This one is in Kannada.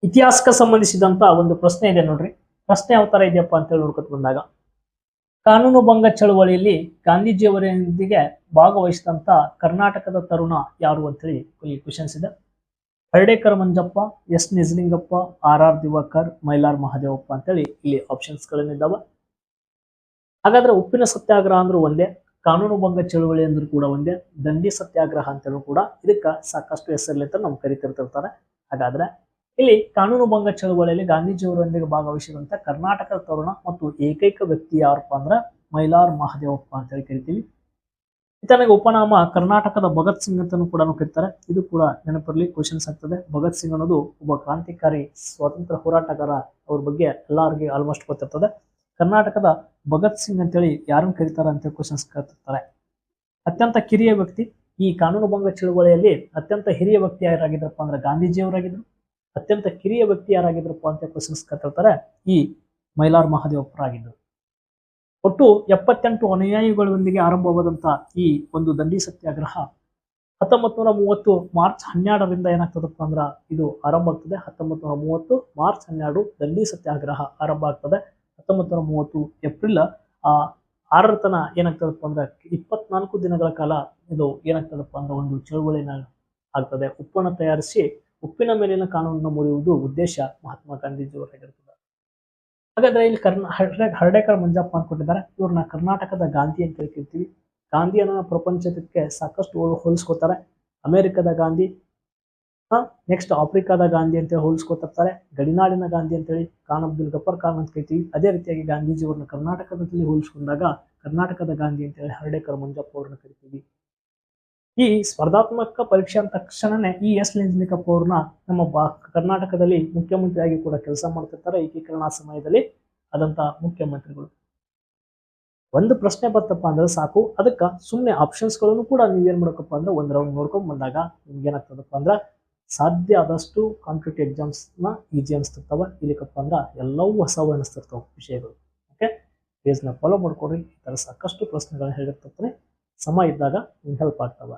ಇತಿಹಾಸಕ್ಕೆ ಸಂಬಂಧಿಸಿದಂತ ಒಂದು ಪ್ರಶ್ನೆ ಇದೆ ನೋಡ್ರಿ. ಪ್ರಶ್ನೆ ಯಾವ ತರ ಇದೆಯಪ್ಪ ಅಂತ ಹೇಳಿ ನೋಡ್ಕೊತ ಬಂದಾಗ, ಕಾನೂನು ಭಂಗ ಚಳವಳಿಯಲ್ಲಿ ಗಾಂಧೀಜಿಯವರೊಂದಿಗೆ ಭಾಗವಹಿಸಿದಂತ ಕರ್ನಾಟಕದ ತರುಣ ಯಾರು ಅಂತೇಳಿ ಈ ಕ್ವಶನ್ಸ್ ಇದೆ. Hardekar Manjappa, S Nijalingappa, R R Diwakar, Mylar Mahadevappa ಅಂತೇಳಿ ಇಲ್ಲಿ ಆಪ್ಷನ್ಸ್ ಗಳನ್ನಿದ್ದಾವೆ. ಹಾಗಾದ್ರೆ ಉಪ್ಪಿನ ಸತ್ಯಾಗ್ರಹ ಅಂದ್ರೂ ಒಂದೇ, ಕಾನೂನು ಭಂಗ ಚಳವಳಿ ಅಂದ್ರೂ ಕೂಡ ಒಂದೇ, ದಂಡಿ ಸತ್ಯಾಗ್ರಹ ಅಂತೇಳಿ ಕೂಡ ಇದಕ್ಕ ಸಾಕಷ್ಟು ಹೆಸರಿಲಿಂತ ನಮ್ಗೆ ಕರಿತಿರ್ತಿರ್ತಾರೆ. ಹಾಗಾದ್ರೆ ಇಲ್ಲಿ ಕಾನೂನು ಭಂಗ ಚಳವಳಿಯಲ್ಲಿ ಗಾಂಧೀಜಿಯವರೊಂದಿಗೆ ಭಾಗವಹಿಸಿದಂತ ಕರ್ನಾಟಕದ ತರುಣ ಮತ್ತು ಏಕೈಕ ವ್ಯಕ್ತಿ ಯಾರಪ್ಪ ಅಂದ್ರ ಮೈಲಾರ್ ಮಹದೇವಪ್ಪ ಅಂತ ಹೇಳಿ ಕರಿತೀವಿ. ಈತನಿಗೆ ಉಪನಾಮ ಕರ್ನಾಟಕದ ಭಗತ್ ಸಿಂಗ್ ಅಂತಾನೂ ಕೂಡ ಕರೀತಾರೆ. ಇದು ಕೂಡ ನೆನಪಿರಲಿ, ಕ್ವಶನ್ಸ್ ಆಗ್ತದೆ. ಭಗತ್ ಸಿಂಗ್ ಅನ್ನೋದು ಒಬ್ಬ ಕ್ರಾಂತಿಕಾರಿ ಸ್ವಾತಂತ್ರ್ಯ ಹೋರಾಟಗಾರ. ಅವ್ರ ಬಗ್ಗೆ ಎಲ್ಲರಿಗೂ ಆಲ್ಮೋಸ್ಟ್ ಗೊತ್ತಿರ್ತದೆ. ಕರ್ನಾಟಕದ ಭಗತ್ ಸಿಂಗ್ ಅಂತೇಳಿ ಯಾರನ್ನು ಕರೀತಾರೆ ಅಂತ ಕ್ವಶನ್ಸ್ ಕೇಳ್ತಿರ್ತಾರೆ. ಅತ್ಯಂತ ಕಿರಿಯ ವ್ಯಕ್ತಿ. ಈ ಕಾನೂನು ಭಂಗ ಚಳವಳಿಯಲ್ಲಿ ಅತ್ಯಂತ ಹಿರಿಯ ವ್ಯಕ್ತಿ ಯಾರಾಗಿದ್ರಪ್ಪ ಅಂದ್ರೆ ಗಾಂಧೀಜಿಯವರಾಗಿದ್ರು. ಅತ್ಯಂತ ಕಿರಿಯ ವ್ಯಕ್ತಿ ಯಾರಾಗಿದ್ರಪ್ಪ ಅಂತ ಕ್ವಶನ್ಸ್ ಕೇಳ್ತಿರ್ತಾರೆ. ಈ ಮೈಲಾರ್ ಮಹದೇವಪ್ಪರಾಗಿದ್ದರು. ಒಟ್ಟು 78 ಅನುಯಾಯಿಗಳೊಂದಿಗೆ ಆರಂಭವಾದಂತ ಈ ಒಂದು ದಂಡಿ ಸತ್ಯಾಗ್ರಹ 1930 ಮಾರ್ಚ್ 12ರಿಂದ ಏನಾಗ್ತದಪ್ಪ ಅಂದ್ರ ಇದು ಆರಂಭ ಆಗ್ತದೆ. 1930 ಮಾರ್ಚ್ 12 ದಂಡಿ ಸತ್ಯಾಗ್ರಹ ಆರಂಭ ಆಗ್ತದೆ. 1930 ಏಪ್ರಿಲ್ 6ರ ತನ ಏನಾಗ್ತದಪ್ಪ ಅಂದ್ರೆ 24 ದಿನಗಳ ಕಾಲ ಇದು ಏನಾಗ್ತದಪ್ಪ ಅಂದ್ರೆ ಒಂದು ಚಳವಳಿನ ಆಗ್ತದೆ. ಉಪ್ಪನ್ನು ತಯಾರಿಸಿ ಉಪ್ಪಿನ ಮೇಲಿನ ಕಾನೂನನ್ನು ಮುರಿಯುವುದು ಉದ್ದೇಶ ಮಹಾತ್ಮ ಗಾಂಧೀಜಿಯವರಾಗಿರ್ತದೆ. ಹಾಗಾದ್ರೆ ಇಲ್ಲಿ ಹರ್ಡೇಕರ್ ಮಂಜಪ್ಪ ಅಂತ ಕೊಟ್ಟಿದ್ದಾರೆ. ಇವ್ರನ್ನ ಕರ್ನಾಟಕದ ಗಾಂಧಿ ಅಂತ ಕರಿತೀವಿ. ಗಾಂಧಿಯನ್ನ ಪ್ರಪಂಚಕ್ಕೆ ಸಾಕಷ್ಟು ಹೋಲಿಸ್ಕೋತಾರೆ. ಅಮೆರಿಕದ ಗಾಂಧಿ, ನೆಕ್ಸ್ಟ್ ಆಫ್ರಿಕಾದ ಗಾಂಧಿ ಅಂತ ಹೋಲಿಸ್ಕೊತಿರ್ತಾರೆ. ಗಡಿನಾಡಿನ ಗಾಂಧಿ ಅಂತೇಳಿ ಖಾನ್ ಅಬ್ದುಲ್ ಗಫರ್ ಖಾನ್ ಅಂತ ಕರಿತೀವಿ. ಅದೇ ರೀತಿಯಾಗಿ ಗಾಂಧೀಜಿಯವ್ರನ್ನ ಕರ್ನಾಟಕದಲ್ಲಿ ಹೋಲಿಸ್ಕೊಂಡಾಗ ಕರ್ನಾಟಕದ ಗಾಂಧಿ ಅಂತೇಳಿ ಹರ್ಡೇಕರ್ ಮಂಜಪ್ಪ ಅವ್ರನ್ನ ಕರಿತೀವಿ. ಈ ಸ್ಪರ್ಧಾತ್ಮಕ ಪರೀಕ್ಷೆ ಅಂದ ತಕ್ಷಣನೇ ಈ ಎಸ್ ನಿಜಲಿಂಗಪ್ಪ ಅವ್ರನ್ನ ನಮ್ಮ ಕರ್ನಾಟಕದಲ್ಲಿ ಮುಖ್ಯಮಂತ್ರಿಯಾಗಿ ಕೂಡ ಕೆಲಸ ಮಾಡ್ತಿರ್ತಾರೆ. ಏಕೀಕರಣ ಸಮಯದಲ್ಲಿ ಆದಂತ ಮುಖ್ಯಮಂತ್ರಿಗಳು. ಒಂದು ಪ್ರಶ್ನೆ ಬರ್ತಪ್ಪ ಅಂದ್ರೆ ಸಾಕು, ಅದಕ್ಕ ಸುಮ್ಮನೆ ಆಪ್ಷನ್ಸ್ ಗಳನ್ನು ಕೂಡ ನೀವೇನ್ ಮಾಡ್ಬೇಕಪ್ಪ ಅಂದ್ರೆ ಒಂದ್ ರೌಂಡ್ ನೋಡ್ಕೊಂಡ್ ಬಂದಾಗ ನಿಮ್ಗೆ ಏನಾಗ್ತದಪ್ಪ ಅಂದ್ರ ಸಾಧ್ಯ ಆದಷ್ಟು ಕಾಂಪಿಟೇಟಿವ್ ಎಕ್ಸಾಮ್ಸ್ ನ ಈಜಿ ಅನಿಸ್ತಿರ್ತಾವ. ಇಲ್ಲಿಕಪ್ಪ ಅಂದ್ರ ಎಲ್ಲವೂ ಹೊಸವು ಅನಿಸ್ತಿರ್ತಾವ ವಿಷಯಗಳು. ಓಕೆ, ಪೇಜ್ ನ ಫಾಲೋ ಮಾಡ್ಕೊಡ್ರಿ. ಈ ತರ ಸಾಕಷ್ಟು ಪ್ರಶ್ನೆಗಳನ್ನ ಹೇಳಿರ್ತಿರ್ತಾರೆ. ಸಮಯ ಇದ್ದಾಗ ನಿಮ್ಗೆ ಹೆಲ್ಪ್ ಆಗ್ತಾವ.